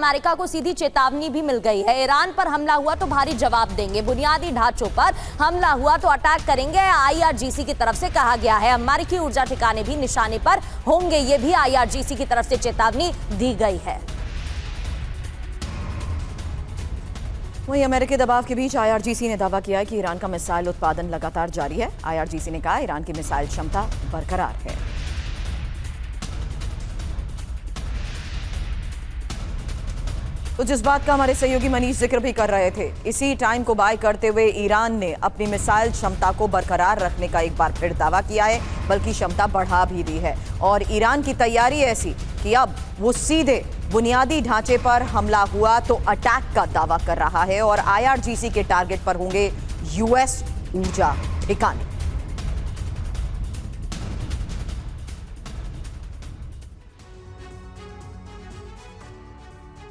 America को सीधी चेतावनी भी मिल गई है। ईरान पर हमला हुआ तो भारी जवाब देंगे, बुनियादी ढांचों पर हमला हुआ तो अटैक करेंगे, आईआरजीसी की तरफ से कहा गया है। अमेरिकी ऊर्जा ठिकाने भी निशाने पर होंगे, ये भी आईआरजीसी की तरफ से चेतावनी दी गई है। वहीं अमेरिकी दबाव के बीच आईआरजीसी ने दावा किया है कि ईरान का मिसाइल उत्पादन लगातार जारी है। आईआरजीसी ने कहा ईरान की मिसाइल क्षमता बरकरार है। तो जिस बात का हमारे सहयोगी मनीष जिक्र भी कर रहे थे, इसी टाइम को बाय करते हुए ईरान ने अपनी मिसाइल क्षमता को बरकरार रखने का एक बार फिर दावा किया है, बल्कि क्षमता बढ़ा भी दी है। और ईरान की तैयारी ऐसी कि अब वो सीधे बुनियादी ढांचे पर हमला हुआ तो अटैक का दावा कर रहा है और आईआरजीसी के टारगेट पर होंगे यूएस ऊर्जा ठिकाने।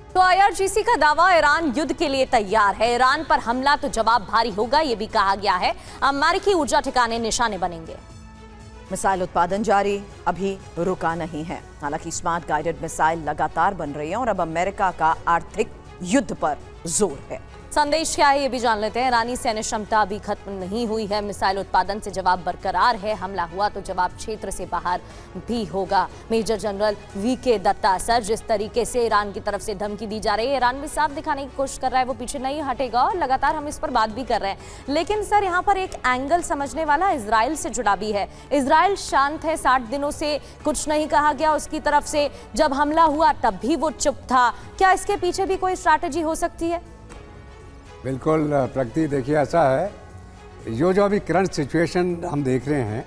तो आईआरजीसी का दावा, ईरान युद्ध के लिए तैयार है, ईरान पर हमला तो जवाब भारी होगा, यह भी कहा गया है। अमेरिकी ऊर्जा ठिकाने निशाने बनेंगे। मिसाइल उत्पादन जारी, अभी रुका नहीं है। हालांकि स्मार्ट गाइडेड मिसाइल लगातार बन रही है और अब अमेरिका का आर्थिक युद्ध पर जोर है। संदेश क्या है ये भी जान लेते हैं। ईरानी सैन्य क्षमता अभी खत्म नहीं हुई है, मिसाइल उत्पादन से जवाब बरकरार है, हमला हुआ तो जवाब क्षेत्र से बाहर भी होगा। Major general VK Datta, sir जिस तरीके से ईरान की तरफ से धमकी दी जा रही है, ईरान भी साफ दिखाने की कोशिश कर रहा है वो पीछे नहीं हटेगा और लगातार हम इस पर बात भी कर रहे हैं। लेकिन सर यहाँ पर एक एंगल समझने वाला इजराइल से जुड़ा भी है। इजराइल शांत है, 60 दिनों से कुछ नहीं कहा गया उसकी तरफ से, जब हमला हुआ तब भी वो चुप था। क्या इसके पीछे भी कोई स्ट्रैटेजी हो सकती है? बिल्कुल प्रगति, देखिए ऐसा है, जो अभी करंट सिचुएशन हम देख रहे हैं,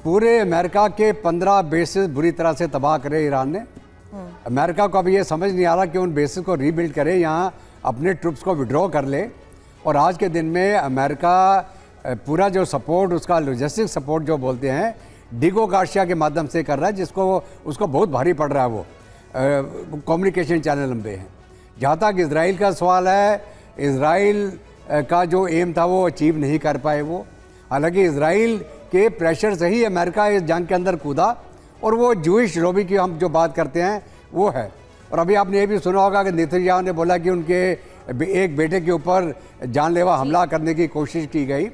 पूरे अमेरिका के 15 बेसिस बुरी तरह से तबाह करे ईरान ने। अमेरिका को अभी ये समझ नहीं आ रहा कि उन बेसिस को रीबिल्ड करे, यहाँ अपने ट्रुप्स को विड्रॉ कर ले। और आज के दिन में अमेरिका पूरा जो सपोर्ट, उसका लॉजिस्टिक सपोर्ट जो बोलते हैं, डिगो गार्सिया के माध्यम से कर रहा है, जिसको उसको बहुत भारी पड़ रहा है। वो कम्युनिकेशन चैनल लंबे हैं। जहाँ तक इजराइल का सवाल है, इजराइल का जो एम था वो अचीव नहीं कर पाए वो। हालांकि इजराइल के प्रेशर से ही अमेरिका इस जंग के अंदर कूदा और वो जूइश लॉबी की हम जो बात करते हैं वो है। और अभी आपने ये भी सुना होगा कि नेतन्याहू ने बोला कि उनके एक बेटे के ऊपर जानलेवा हमला करने की कोशिश की गई।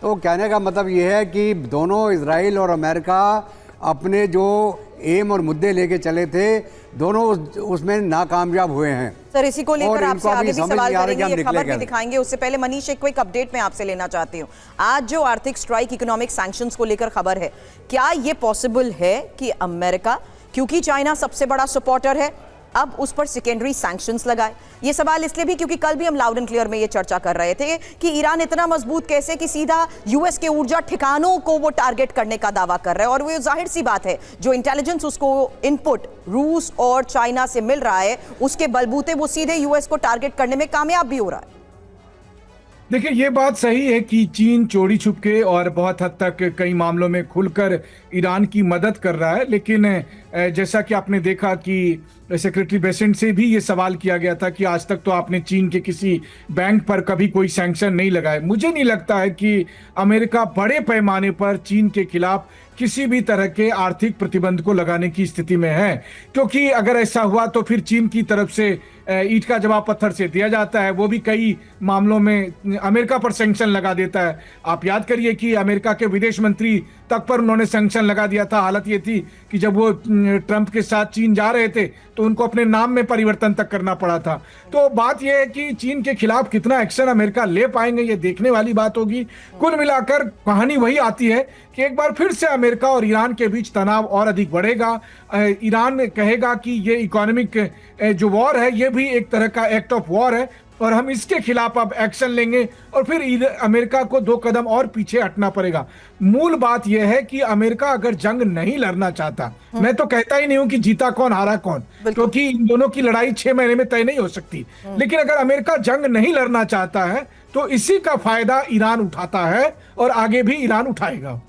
तो कहने का मतलब ये है कि दोनों इजराइल और अमेरिका अपने जो एम और मुद्दे लेके चले थे, दोनों उसमें नाकामयाब हुए हैं। सर इसी को लेकर आपसे आगे भी सवाल करेंगे, ये खबर भी कैसे दिखाएंगे। उससे पहले मनीष, एक क्विक अपडेट मैं आपसे लेना चाहती हूँ। आज जो आर्थिक स्ट्राइक, इकोनॉमिक सैंक्शंस को लेकर खबर है, क्या ये पॉसिबल है कि अमेरिका, क्योंकि चाइना सबसे बड़ा सपोर्टर है, अब उस पर सेकेंडरी सैंक्शंस लगाए? ये सवाल इसलिए भी क्योंकि कल भी हम लाउड एंड क्लियर में ये चर्चा कर रहे थे कि ईरान इतना मजबूत कैसे कि सीधा यूएस के ऊर्जा ठिकानों को वो टारगेट करने का दावा कर रहा है। और वो जाहिर सी बात है, जो इंटेलिजेंस उसको इनपुट रूस और चाइना से मिल रहा है, उसके बलबूते वो सीधे यूएस को टारगेट करने में कामयाब भी हो रहा है। देखिए, ये बात सही है कि चीन चोरी छुपके और बहुत हद तक कई मामलों में खुलकर ईरान की मदद कर रहा है। लेकिन जैसा कि आपने देखा कि सेक्रेटरी बेसेंट से भी ये सवाल किया गया था कि आज तक तो आपने चीन के किसी बैंक पर कभी कोई सैंक्शन नहीं लगाए। मुझे नहीं लगता है कि अमेरिका बड़े पैमाने पर चीन के खिलाफ किसी भी तरह के आर्थिक प्रतिबंध को लगाने की स्थिति में है, क्योंकि अगर ऐसा हुआ तो फिर चीन की तरफ से ईंट का जवाब पत्थर से दिया जाता है। वो भी कई मामलों में अमेरिका पर सैंक्शन लगा देता है। आप याद करिए कि अमेरिका के विदेश मंत्री तक पर उन्होंने सैंक्शन लगा दिया था। हालत ये थी कि जब वो ट्रंप के साथ चीन जा रहे थे तो उनको अपने नाम में परिवर्तन तक करना पड़ा था। तो बात यह है कि चीन के खिलाफ कितना एक्शन अमेरिका ले पाएंगे, ये देखने वाली बात होगी। कुल मिलाकर कहानी वही आती है कि एक बार फिर से अमेरिका और ईरान के बीच तनाव और अधिक बढ़ेगा। ईरान कहेगा कि ये इकोनॉमिक जो वॉर है, ये भी एक तरह का एक्ट ऑफ वॉर है और हम इसके खिलाफ अब एक्शन लेंगे और फिर अमेरिका को 2 कदम और पीछे हटना पड़ेगा। मूल बात यह है कि अमेरिका अगर जंग नहीं लड़ना चाहता, मैं तो कहता ही नहीं हूं कि जीता कौन हारा कौन, क्योंकि इन दोनों की लड़ाई 6 महीने में तय नहीं हो सकती। लेकिन अगर अमेरिका जंग नहीं लड़ना चाहता है तो इसी का फायदा ईरान उठाता है और आगे भी ईरान उठाएगा।